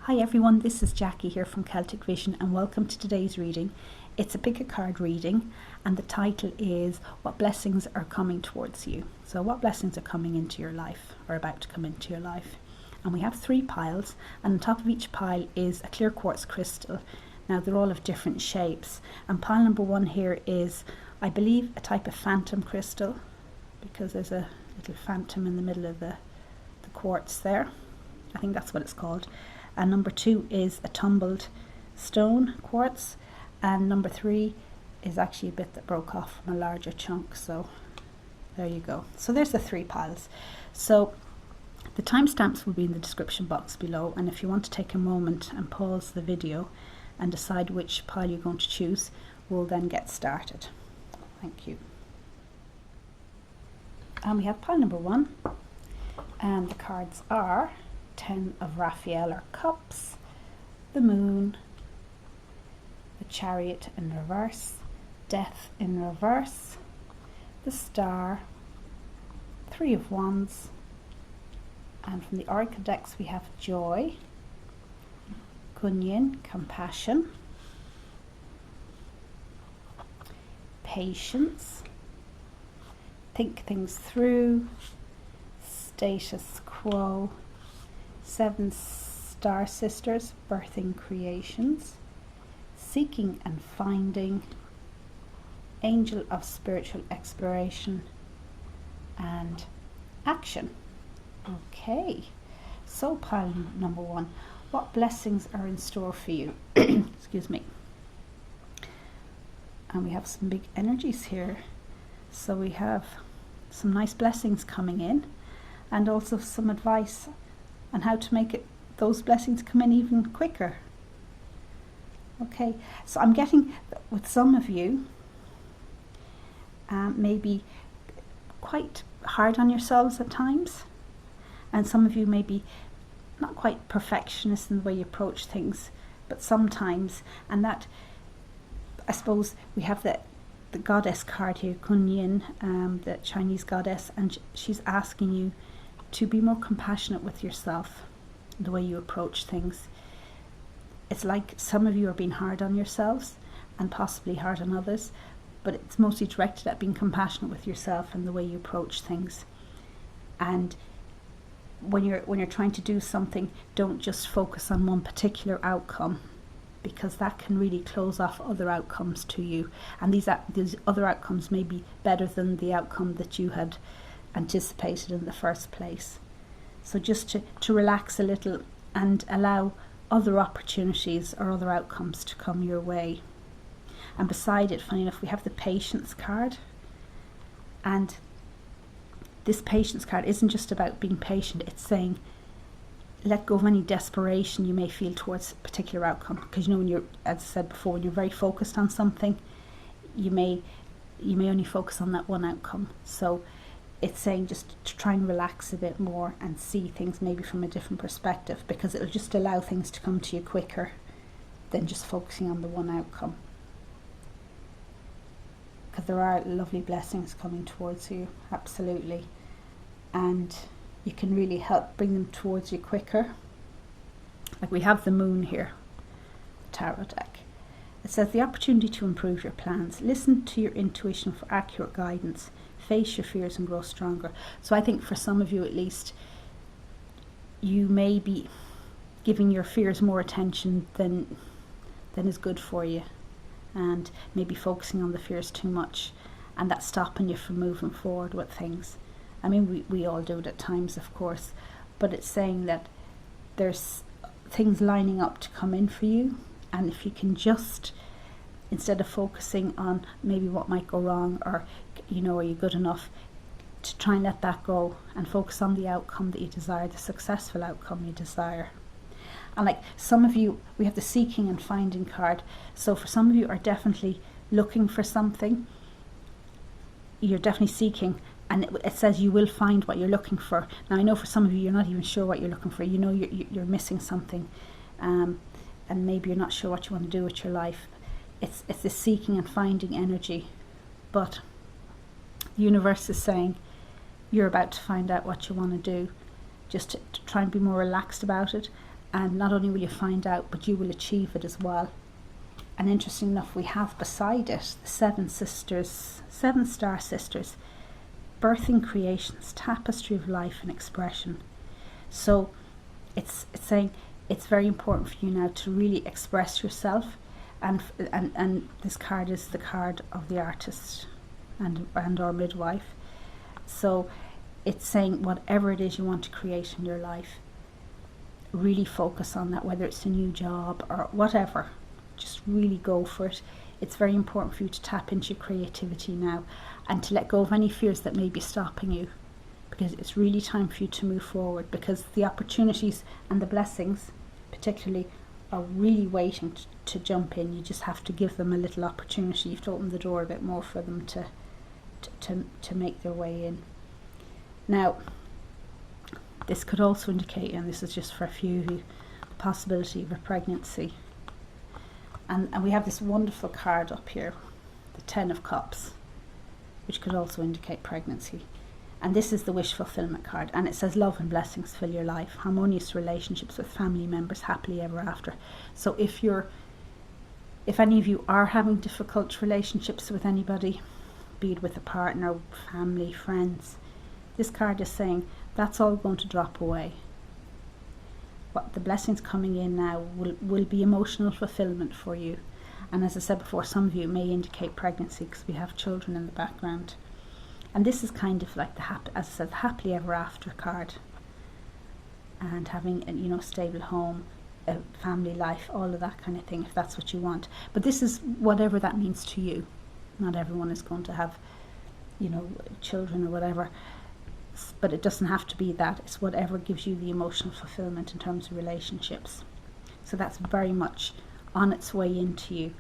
Hi everyone, this is Jackie here from Celtic Vision and welcome to today's reading. It's a pick a card reading and the title is What Blessings Are Coming Towards You. So what blessings are coming into your life or about to come into your life? And we have 3 piles and on top of each pile is a clear quartz crystal. Now they're all of different shapes and pile number 1 here is, I believe, a type of phantom crystal because there's a little phantom in the middle of the quartz there. I think that's what it's called. And number 2 is a tumbled stone quartz, and number 3 is actually a bit that broke off from a larger chunk. So there you go. So there's the 3 piles. So the timestamps will be in the description box below, and if you want to take a moment and pause the video and decide which pile you're going to choose, we'll then get started. Thank you. And we have pile number 1, and the cards are 10 of Raphael or Cups, the Moon, the Chariot in reverse, Death in reverse, the Star, 3 of Wands, and from the Oracle decks we have Joy, Kunyin, Compassion, Patience, Think Things Through, Status Quo, 7 Star Sisters, Birthing Creations, Seeking and Finding, Angel of Spiritual Exploration, and Action. Okay, so pile number 1, what blessings are in store for you? Excuse me. And we have some big energies here. So we have some nice blessings coming in and also some advice and how to make those blessings come in even quicker. Okay, so I'm getting with some of you maybe quite hard on yourselves at times, and some of you may be not quite perfectionist in the way you approach things, but sometimes, and that, I suppose, we have the goddess card here, Kunyin, the Chinese goddess, and she's asking you to be more compassionate with yourself, the way you approach things. It's like some of you are being hard on yourselves and possibly hard on others, but it's mostly directed at being compassionate with yourself and the way you approach things. And when you're trying to do something, don't just focus on one particular outcome, because that can really close off other outcomes to you, and these other outcomes may be better than the outcome that you had anticipated in the first place. So just to relax a little and allow other opportunities or other outcomes to come your way. And beside it, funny enough, we have the Patience card, and this Patience card isn't just about being patient, it's saying let go of any desperation you may feel towards a particular outcome, because you know, when you're, as I said before, when you're very focused on something, you may only focus on that one outcome. So it's saying just to try and relax a bit more and see things maybe from a different perspective, because it'll just allow things to come to you quicker than just focusing on the one outcome. Because there are lovely blessings coming towards you, absolutely, and you can really help bring them towards you quicker. Like we have the Moon here, tarot deck. It says the opportunity to improve your plans. Listen to your intuition for accurate guidance. Face your fears and grow stronger. So I think for some of you at least, you may be giving your fears more attention than is good for you, and maybe focusing on the fears too much, and that's stopping you from moving forward with things. I mean, we all do it at times, of course, but it's saying that there's things lining up to come in for you, and if you can just, instead of focusing on maybe what might go wrong, or you know, are you good enough, to try and let that go and focus on the outcome that you desire, the successful outcome you desire. And like some of you, we have the Seeking and Finding card. So for some of you are definitely looking for something. You're definitely seeking, and it says you will find what you're looking for. Now I know for some of you, you're not even sure what you're looking for. You know you're missing something, and maybe you're not sure what you want to do with your life. It's the seeking and finding energy, but the universe is saying you're about to find out what you want to do. Just to try and be more relaxed about it, And not only will you find out, but you will achieve it as well. And interesting enough, we have beside it the seven star sisters, birthing creations, tapestry of life and expression. So it's saying it's very important for you now to really express yourself, and this card is the card of the artist and or midwife. So it's saying whatever it is you want to create in your life, really focus on that, whether it's a new job or whatever. Just really go for it. It's very important for you to tap into your creativity now and to let go of any fears that may be stopping you, because it's really time for you to move forward, because the opportunities and the blessings particularly are really waiting to jump in. You just have to give them a little opportunity. You have to open the door a bit more for them to make their way in. Now, this could also indicate, and this is just for a few, the possibility of a pregnancy. And we have this wonderful card up here, the 10 of Cups, which could also indicate pregnancy. And this is the wish fulfillment card, and it says love and blessings fill your life, harmonious relationships with family members, happily ever after. So if any of you are having difficult relationships with anybody, be it with a partner, family, friends, this card is saying that's all going to drop away. What the blessings coming in now will be emotional fulfillment for you. And as I said before, some of you may indicate pregnancy because we have children in the background. And this is kind of like as I said, the happily ever after card. And having a stable home, a family life, all of that kind of thing, if that's what you want. But this is whatever that means to you. Not everyone is going to have, children or whatever. But it doesn't have to be that. It's whatever gives you the emotional fulfillment in terms of relationships. So that's very much on its way into you.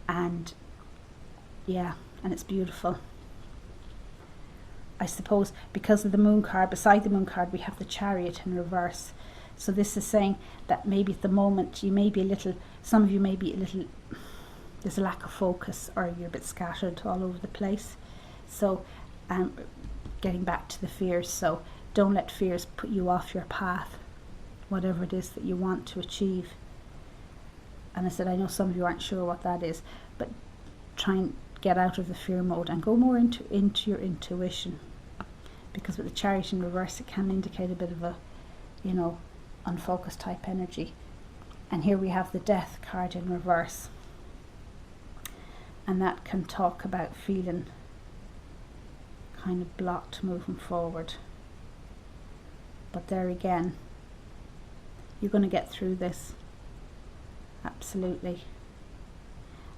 And it's beautiful. I suppose because of the moon card, beside the moon card we have the Chariot in reverse. So this is saying that maybe at the moment some of you may be a little, there's a lack of focus, or you're a bit scattered all over the place. So getting back to the fears, so don't let fears put you off your path, whatever it is that you want to achieve. And I said, I know some of you aren't sure what that is, but try and get out of the fear mode and go more into your intuition, because with the Chariot in reverse it can indicate a bit of a unfocused type energy. And here we have the Death card in reverse, and that can talk about feeling kind of blocked moving forward. But there again, you're going to get through this, absolutely.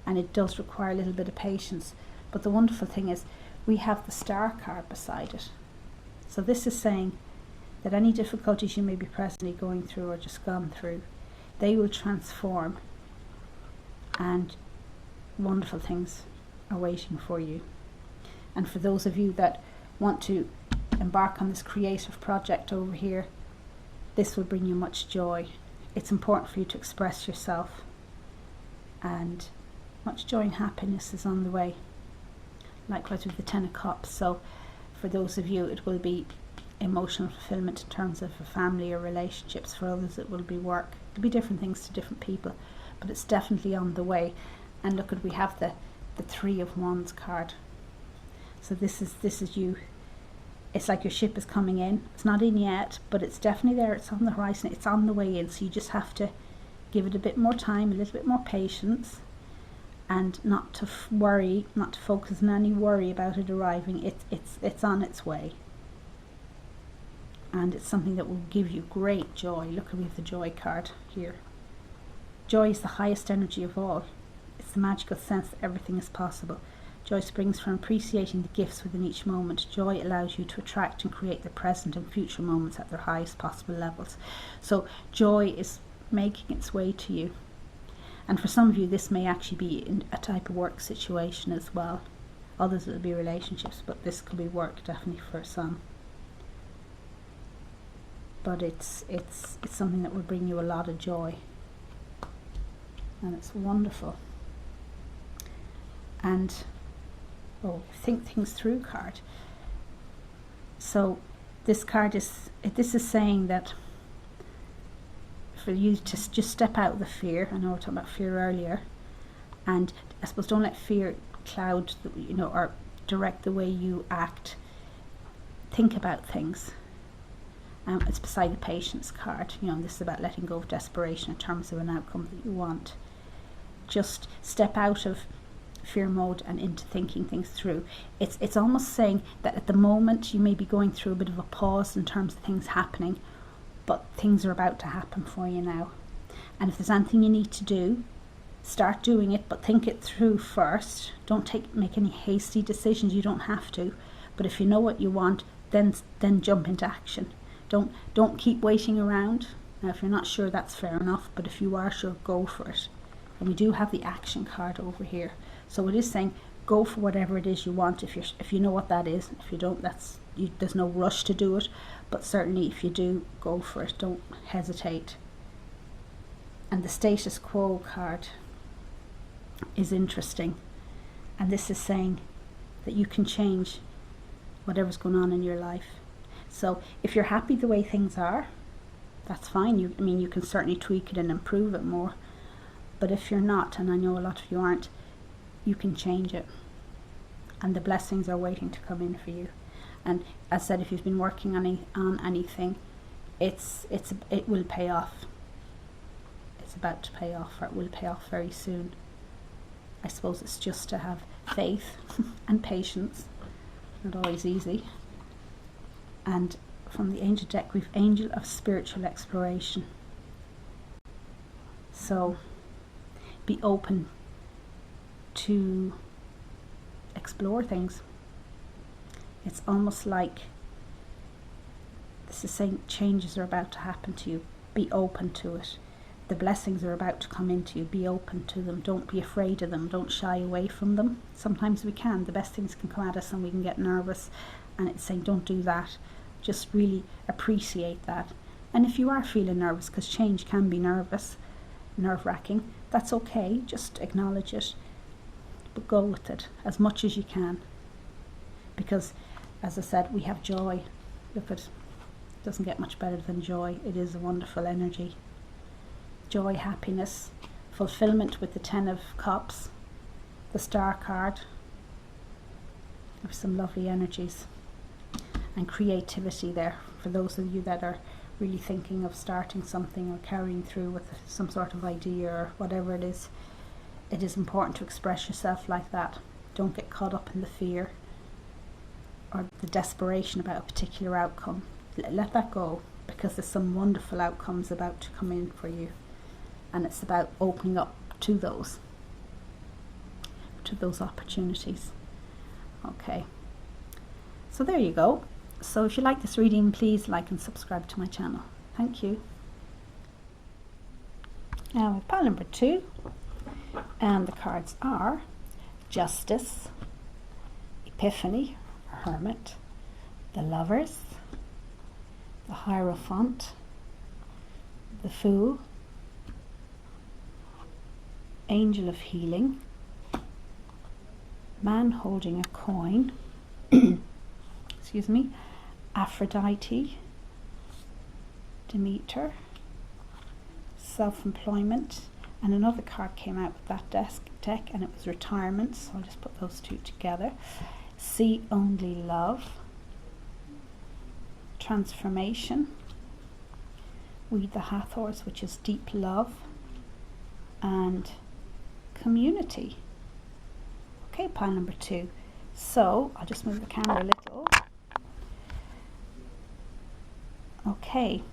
And it does require a little bit of patience. But the wonderful thing is we have the Star card beside it. So this is saying that any difficulties you may be presently going through or just gone through, they will transform, and wonderful things are waiting for you. And for those of you that want to embark on this creative project over here, this will bring you much joy. It's important for you to express yourself, and much joy and happiness is on the way. Likewise with the 10 of Cups. So for those of you it will be emotional fulfillment in terms of a family or relationships. For others it will be work. It'll be different things to different people, but it's definitely on the way. And look, we have the 3 of Wands card. So this is you. It's like your ship is coming in. It's not in yet, but it's definitely there. It's on the horizon. It's on the way in. So you just have to give it a bit more time, a little bit more patience, and not to worry, not to focus on any worry about it arriving. It's on its way, and it's something that will give you great joy. Look, we have the Joy card here. Joy is the highest energy of all. It's the magical sense that everything is possible. Joy springs from appreciating the gifts within each moment. Joy allows you to attract and create the present and future moments at their highest possible levels. So joy is making its way to you. And for some of you, this may actually be in a type of work situation as well. Others it will be relationships, but this could be work definitely for some. But it's something that will bring you a lot of joy, and it's wonderful. And think things through card. So this card is saying that for you to just step out of the fear. I know we were talking about fear earlier, and I suppose don't let fear cloud, or direct the way you act. Think about things. It's beside the patience card. This is about letting go of desperation in terms of an outcome that you want. Just step out of fear mode and into thinking things through. It's almost saying that at the moment you may be going through a bit of a pause in terms of things happening, but things are about to happen for you now. And if there's anything you need to do, start doing it, but think it through first. Don't make any hasty decisions. You don't have to. But if you know what you want, then jump into action. Don't keep waiting around. Now, if you're not sure, that's fair enough. But if you are sure, go for it. And we do have the action card over here. So it is saying go for whatever it is you want. If you know what that is. If you don't, there's no rush to do it. But certainly, if you do, go for it. Don't hesitate. And the status quo card is interesting, and this is saying that you can change whatever's going on in your life. So if you're happy the way things are, that's fine. You can certainly tweak it and improve it more. But if you're not, and I know a lot of you aren't, you can change it, and the blessings are waiting to come in for you. And as I said, if you've been working on anything, it will pay off. It's about to pay off, or it will pay off very soon. I suppose it's just to have faith and patience. Not always easy. And from the angel deck, we've Angel of Spiritual Exploration. So be open to explore things. It's almost like this is saying changes are about to happen to you. Be open to it. The blessings are about to come into you. Be open to them. Don't be afraid of them. Don't shy away from them. Sometimes we can. The best things can come at us and we can get nervous. And it's saying don't do that. Just really appreciate that. And if you are feeling nervous, because change can be nerve-wracking, that's okay. Just acknowledge it. But go with it as much as you can. Because, as I said, we have joy. Look, it doesn't get much better than joy. It is a wonderful energy. Joy, happiness, fulfillment with the 10 of Cups, the Star card. There's some lovely energies. And creativity there for those of you that are really thinking of starting something or carrying through with some sort of idea or whatever it is. It is important to express yourself like that. Don't get caught up in the fear or the desperation about a particular outcome. Let that go, because there's some wonderful outcomes about to come in for you. And it's about opening up to those opportunities. Okay, so there you go. So if you like this reading, please like and subscribe to my channel. Thank you. Now with pile number 2, and the cards are Justice, Epiphany, Hermit, the Lovers, the Hierophant, the Fool, Angel of Healing, Man holding a coin, excuse me, Aphrodite, Demeter, Self-Employment, and another card came out with that deck, and it was Retirement, so I'll just put those two together. See Only Love, Transformation, Weed the Hathors, which is Deep Love, and Community. Okay, pile number 2. So I'll just move the camera a little. Okay,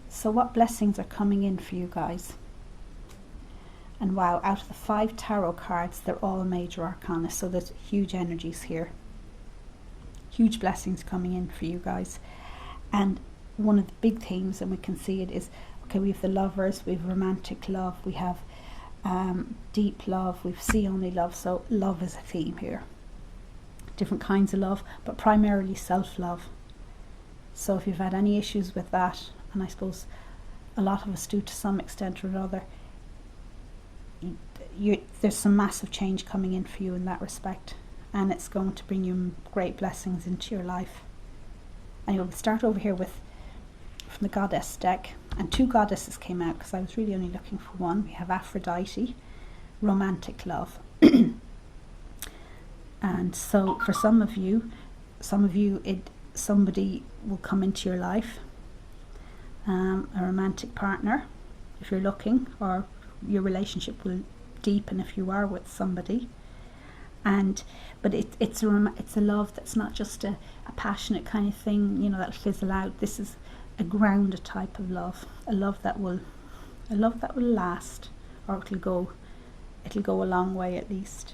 so what blessings are coming in for you guys? And wow, out of the 5 tarot cards, they're all major arcana, so there's huge energies here. Huge blessings coming in for you guys. And one of the big themes, and we can see it, is, okay, we have the Lovers, we have romantic love, we have deep love, we've see only love. So love is a theme here. Different kinds of love, but primarily self-love. So if you've had any issues with that, and I suppose a lot of us do to some extent or another, there's some massive change coming in for you in that respect, and it's going to bring you great blessings into your life. And you'll start over here with from the Goddess deck, and 2 goddesses came out because I was really only looking for one. We have Aphrodite, romantic love. And so for some of you, somebody will come into your life, a romantic partner, if you're looking, or your relationship will deepen if you are with somebody. But it's a love that's not just a passionate kind of thing, that'll fizzle out. This is a grounded type of love, a love that will last, or it'll go a long way at least.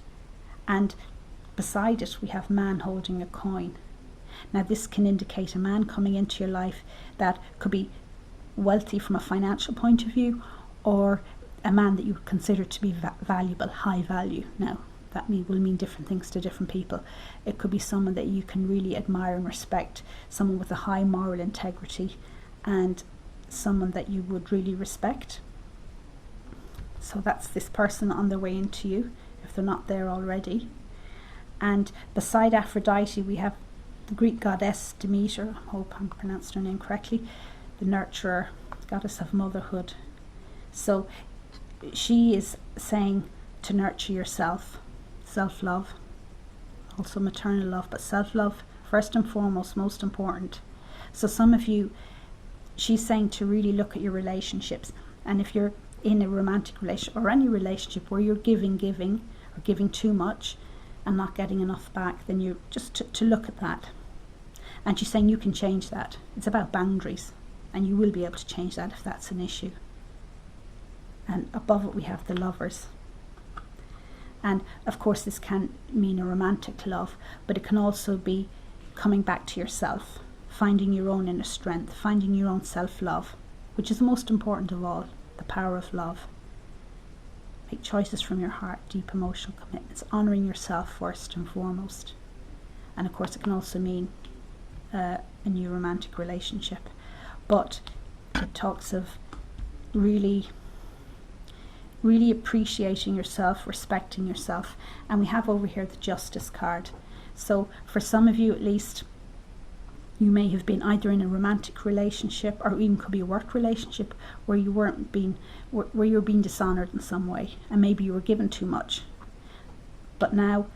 And beside it we have man holding a coin. Now this can indicate a man coming into your life that could be wealthy from a financial point of view, or a man that you consider to be valuable, high value. Now that will mean different things to different people. It could be someone that you can really admire and respect, someone with a high moral integrity, and someone that you would really respect. So that's this person on their way into you, if they're not there already. And beside Aphrodite we have the Greek goddess Demeter, I hope I'm pronouncing her name correctly, the nurturer, goddess of motherhood. So she is saying to nurture yourself, self-love, also maternal love, but self-love first and foremost, most important. So some of you, she's saying to really look at your relationships, and if you're in a romantic relationship or any relationship where you're giving or giving too much and not getting enough back, then you just to look at that. And she's saying you can change that. It's about boundaries, and you will be able to change that if that's an issue. And above it we have the Lovers. And of course this can mean a romantic love, but it can also be coming back to yourself, finding your own inner strength, finding your own self-love, which is the most important of all, the power of love. Make choices from your heart, deep emotional commitments, honouring yourself first and foremost. And of course it can also mean a new romantic relationship. But it talks of really appreciating yourself, respecting yourself. And we have over here the Justice card. So for some of you at least, you may have been either in a romantic relationship, or even could be a work relationship, where you were being dishonoured in some way, and maybe you were given too much. But now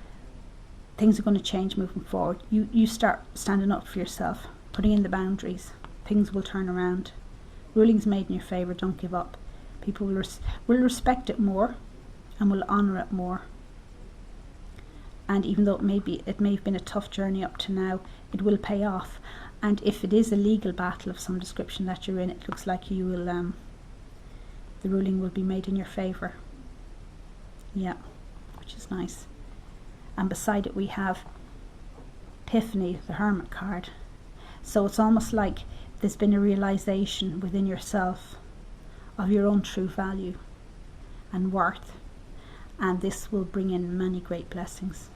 things are going to change moving forward. You start standing up for yourself, putting in the boundaries. Things will turn around. Ruling's made in your favour. Don't give up. People will respect it more and will honour it more. And even though it may have been a tough journey up to now, it will pay off. And if it is a legal battle of some description that you're in, it looks like you will the ruling will be made in your favour. Yeah, which is nice. And beside it we have Epiphany, the Hermit card. So it's almost like there's been a realisation within yourself of your own true value and worth, and this will bring in many great blessings.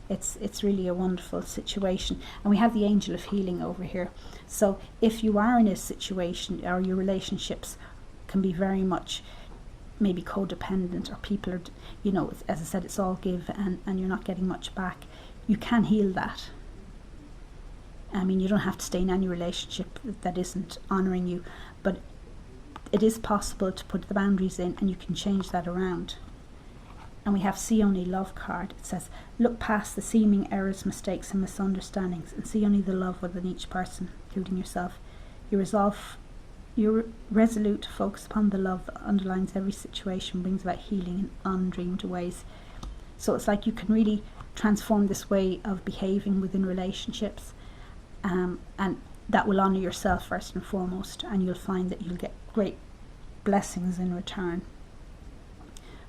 It's really a wonderful situation. And we have the Angel of Healing over here. So if you are in a situation, or your relationships can be very much maybe codependent, or people are, as I said, it's all give and you're not getting much back, you can heal that. I mean, you don't have to stay in any relationship that isn't honouring you, but it is possible to put the boundaries in, and you can change that around. And we have See Only Love card. It says, look past the seeming errors, mistakes and misunderstandings, and see only the love within each person, including yourself. You're resolute to focus upon the love that underlines every situation, brings about healing in undreamed ways. So it's like you can really transform this way of behaving within relationships, and that will honour yourself first and foremost, and you'll find that you'll get great blessings in return.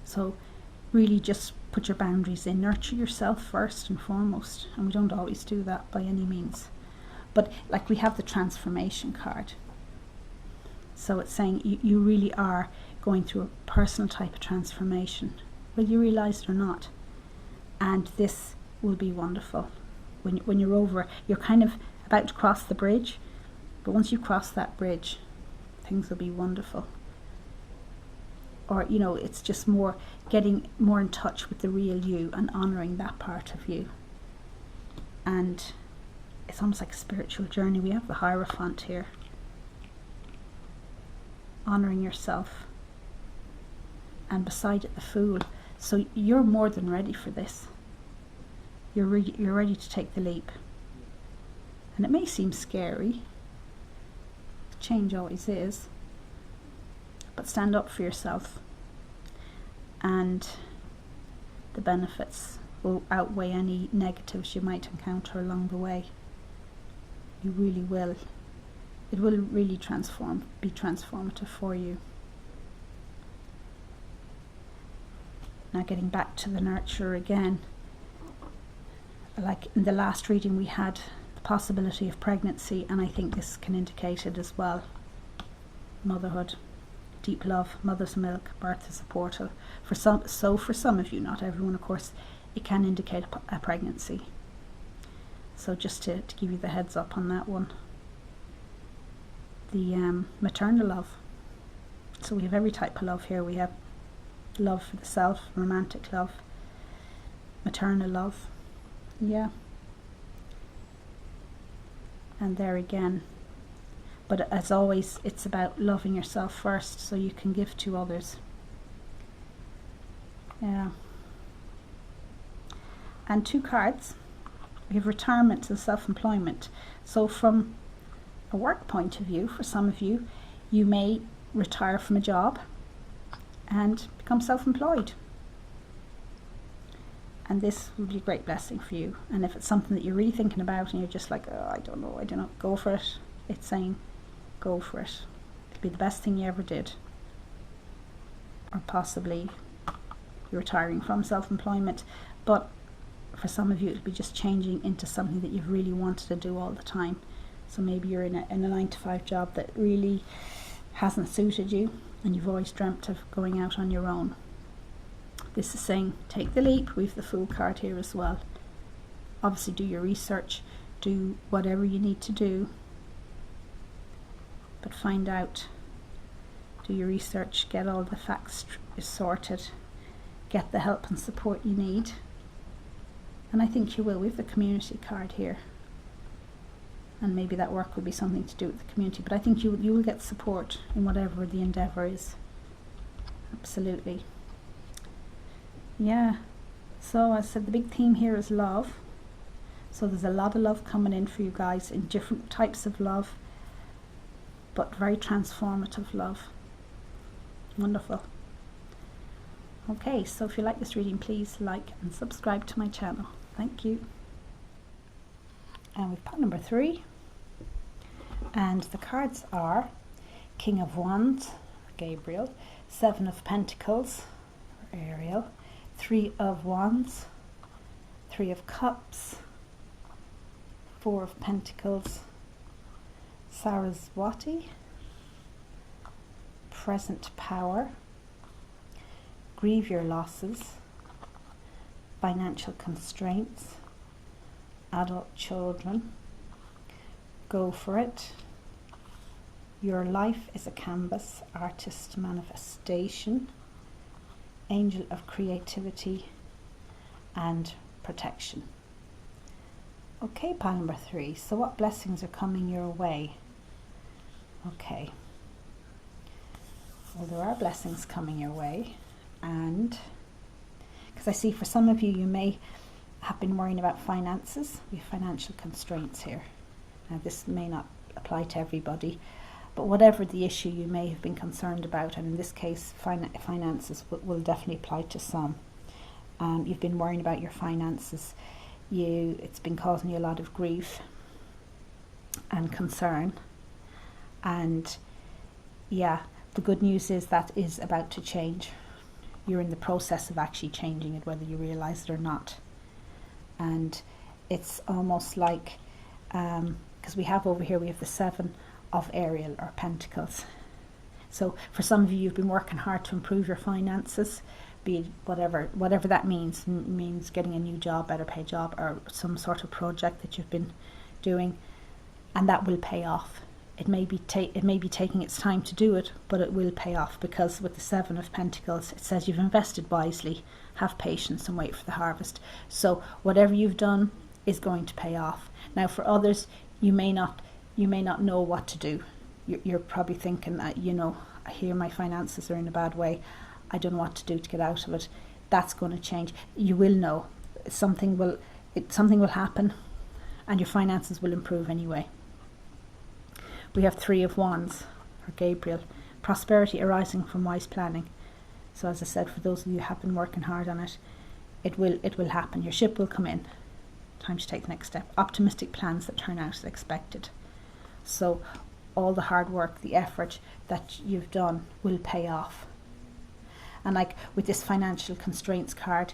So really just put your boundaries in, nurture yourself first and foremost, and we don't always do that by any means. But like we have the Transformation card, so it's saying you really are going through a personal type of transformation, whether you realise it or not, and this will be wonderful. When you're over, you're kind of about to cross the bridge, but once you cross that bridge, things will be wonderful. Or it's just more getting more in touch with the real you and honouring that part of you. And it's almost like a spiritual journey. We have the Hierophant here, honouring yourself, and beside it the Fool. So you're more than ready for this. You're ready to take the leap. And it may seem scary. Change always is. But stand up for yourself. And the benefits will outweigh any negatives you might encounter along the way. You really will. It will really be transformative for you. Now getting back to the nurturer again. Like in the last reading we had the possibility of pregnancy, and I think this can indicate it as well. Motherhood, deep love, mother's milk, birth is a portal. For some of you, not everyone of course, it can indicate a pregnancy. So just to give you the heads up on that one. The maternal love. So we have every type of love here. We have love for the self, romantic love, maternal love. Yeah. And there again. But as always, it's about loving yourself first so you can give to others. Yeah. And 2 cards. We have retirement and self-employment. So from a work point of view, for some of you, you may retire from a job and become self-employed. And this will be a great blessing for you. And if it's something that you're really thinking about and you're just like, oh, I don't know, go for it. It's saying, go for it. It'll be the best thing you ever did. Or possibly you're retiring from self-employment. But for some of you, it'll be just changing into something that you've really wanted to do all the time. So maybe you're in a 9-to-5 job that really hasn't suited you, and you've always dreamt of going out on your own. This is saying, take the leap. We have the Fool card here as well. Obviously do your research, do whatever you need to do, but find out, do your research, get all the facts sorted, get the help and support you need. And I think you will. We have the community card here. And maybe that work will be something to do with the community. But I think you will get support in whatever the endeavour is. Absolutely. Yeah. So as I said, the big theme here is love. So there's a lot of love coming in for you guys in different types of love. But very transformative love. Wonderful. Okay, so if you like this reading, please like and subscribe to my channel. Thank you. And we've put number 3. And the cards are King of Wands, Gabriel, 7 of Pentacles, Ariel, 3 of Wands, 3 of Cups, 4 of Pentacles, Saraswati, Present Power, Grieve Your Losses, Financial Constraints, Adult Children, Go For It, Your Life is a Canvas, Artist Manifestation, Angel of Creativity, and Protection. Okay, pile number 3. So what blessings are coming your way? Okay. Well, there are blessings coming your way, and because I see for some of you, you may have been worrying about finances. We have financial constraints here. Now this may not apply to everybody, but whatever the issue you may have been concerned about, and in this case finances will definitely apply to some. You've been worrying about your finances. It's been causing you a lot of grief and concern, and yeah, the good news is that is about to change. You're in the process of actually changing it, whether you realize it or not. And it's almost like, because we have over here, we have the 7 of Ariel or Pentacles. So for some of you, you've been working hard to improve your finances, be it whatever that means getting a new job, better paid job, or some sort of project that you've been doing, and that will pay off. It may be taking its time to do it, but it will pay off, because with the 7 of Pentacles, it says you've invested wisely, have patience and wait for the harvest. So whatever you've done is going to pay off. Now for others, you may not know what to do. You're probably thinking that, here my finances are in a bad way, I don't know what to do to get out of it. That's going to change. You will know. Something will happen and your finances will improve anyway. We have 3 of Wands, or Gabriel. Prosperity arising from wise planning. So as I said, for those of you who have been working hard on it, it will happen. Your ship will come in. Time to take the next step. Optimistic plans that turn out as expected. So all the hard work, the effort that you've done will pay off. And like with this financial constraints card,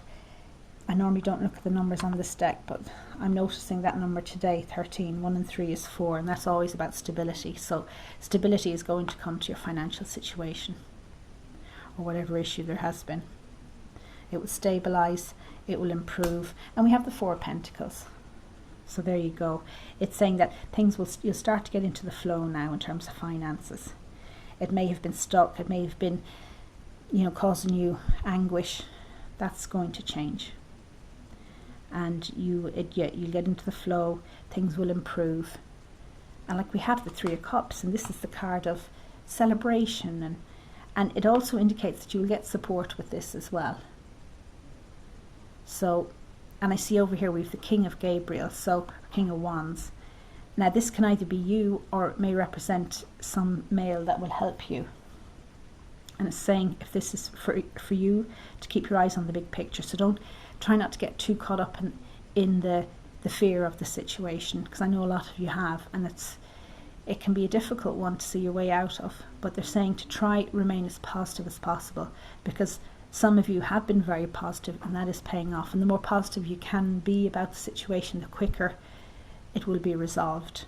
I normally don't look at the numbers on this deck, but I'm noticing that number today, 13, 1 and 3 is 4, and that's always about stability. So stability is going to come to your financial situation, or whatever issue there has been. It will stabilize, it will improve, and we have the 4 of Pentacles. So there you go. It's saying that you'll start to get into the flow now in terms of finances. It may have been stuck, it may have been, causing you anguish. That's going to change. And you'll get into the flow, things will improve. And like we have the 3 of Cups, and this is the card of celebration, and it also indicates that you will get support with this as well. So, and I see over here we have the King of Gabriel, so King of Wands. Now this can either be you, or it may represent some male that will help you. And it's saying if this is for you, to keep your eyes on the big picture. So try not to get too caught up in the fear of the situation, because I know a lot of you have, and it can be a difficult one to see your way out of. But they're saying to try remain as positive as possible, because some of you have been very positive, and that is paying off. And the more positive you can be about the situation, the quicker it will be resolved,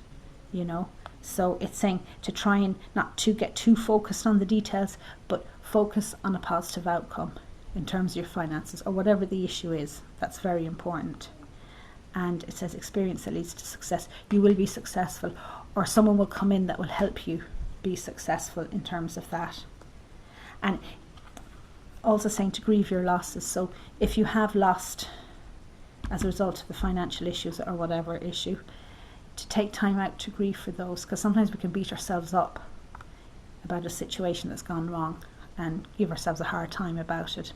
So it's saying to try and not to get too focused on the details, but focus on a positive outcome in terms of your finances, or whatever the issue is. That's very important. And it says experience that leads to success. You will be successful, or someone will come in that will help you be successful in terms of that. And also saying to grieve your losses. So if you have lost as a result of the financial issues or whatever issue, to take time out to grieve for those, because sometimes we can beat ourselves up about a situation that's gone wrong and give ourselves a hard time about it,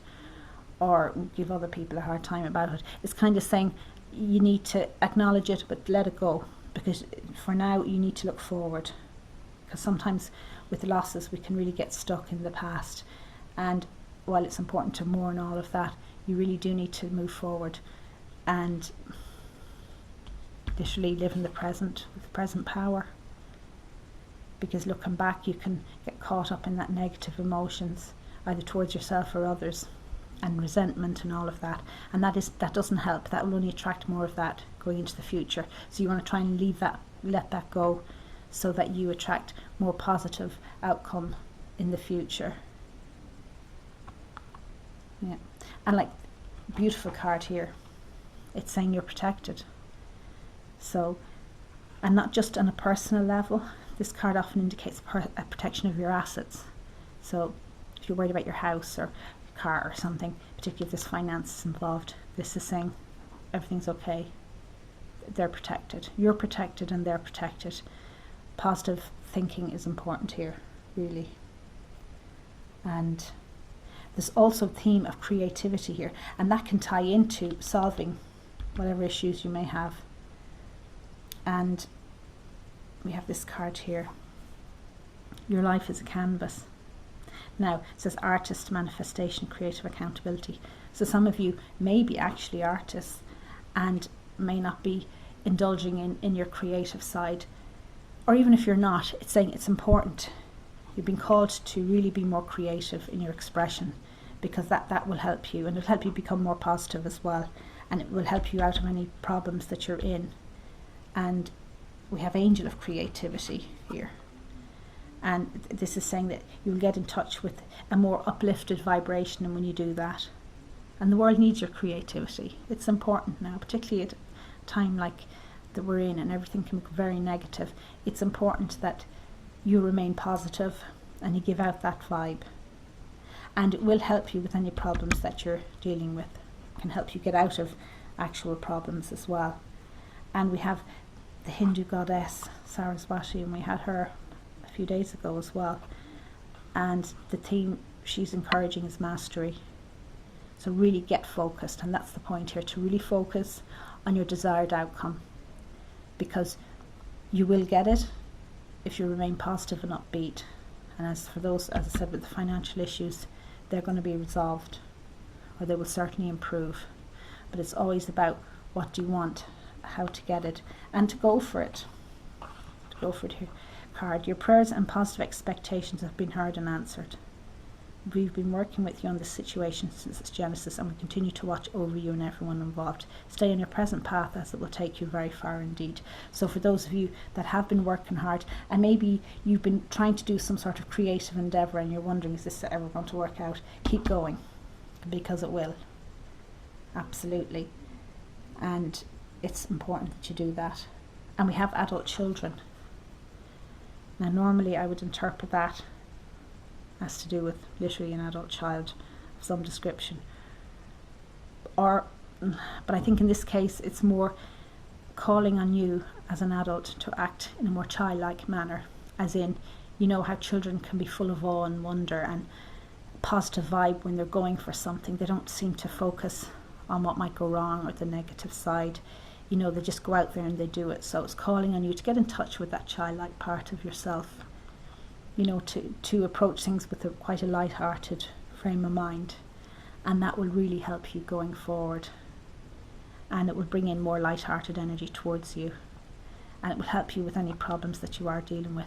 or give other people a hard time about it. It's kind of saying you need to acknowledge it but let it go, because for now you need to look forward, because sometimes with losses we can really get stuck in the past, and while it's important to mourn all of that, you really do need to move forward and literally live in the present with present power, because looking back you can get caught up in that negative emotions either towards yourself or others, and resentment and all of that, and that doesn't help. That will only attract more of that going into the future. So you want to try and let that go, so that you attract more positive outcome in the future. Yeah. And like, beautiful card here, it's saying you're protected. So, and not just on a personal level, this card often indicates a protection of your assets. So if you're worried about your house or car or something, particularly if there's finances involved, this is saying everything's okay. They're protected. You're protected and they're protected. Positive thinking is important here, really. And there's also a theme of creativity here, and that can tie into solving whatever issues you may have. And we have this card here. Your life is a canvas. Now, it says artist, manifestation, creative accountability. So some of you may be actually artists and may not be indulging in your creative side. Or even if you're not, it's saying it's important. You've been called to really be more creative in your expression, because that will help you, and it'll help you become more positive as well, and it will help you out of any problems that you're in. And we have Angel of Creativity here, and this is saying that you'll get in touch with a more uplifted vibration, and when you do that, and the world needs your creativity. It's important now, particularly at a time like that we're in and everything can be very negative. It's important that you remain positive and you give out that vibe, and it will help you with any problems that you're dealing with. It can help you get out of actual problems as well. And we have the Hindu goddess Saraswati, and we had her a few days ago as well. and the theme she's encouraging is mastery. So really get focused, and that's the point here, to really focus on your desired outcome, because you will get it if you remain positive and upbeat. And as for those, as I said, with the financial issues, they're going to be resolved, or they will certainly improve. But it's always about what do you want, how to get it, and to go for it. To go for it here. Card. Your prayers and positive expectations have been heard and answered. We've been working with you on this situation since its genesis, and we continue to watch over you and everyone involved. Stay on your present path, as it will take you very far indeed. So for those of you that have been working hard, and maybe you've been trying to do some sort of creative endeavour and you're wondering, is this ever going to work out? Keep going, because it will. Absolutely. And it's important that you do that. And we have adult children. Now normally I would interpret that as to do with literally an adult child of some description, but I think in this case it's more calling on you as an adult to act in a more childlike manner, as in, you know how children can be full of awe and wonder and positive vibe when they're going for something. They don't seem to focus on what might go wrong or the negative side. You know, they just go out there and they do it. So it's calling on you to get in touch with that childlike part of yourself, you know, to approach things with quite a light-hearted frame of mind, and that will really help you going forward, and it will bring in more light-hearted energy towards you, and it will help you with any problems that you are dealing with.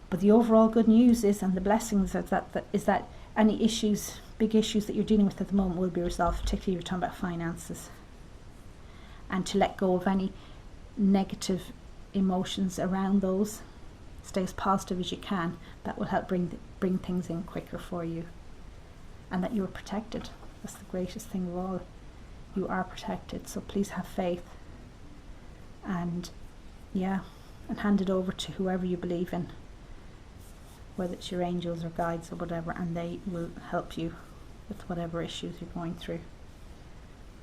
But the overall good news is, and the blessings is that any issues, big issues that you're dealing with at the moment will be resolved, particularly if you're talking about finances, and to let go of any negative emotions around those. Stay as positive as you can. That will help bring things in quicker for you, and that you are protected. That's the greatest thing of all. You are protected, so please have faith, and hand it over to whoever you believe in, whether it's your angels or guides or whatever, and they will help you with whatever issues you're going through.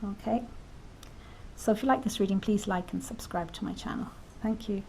Okay, so if you like this reading, please like and subscribe to my channel. Thank you.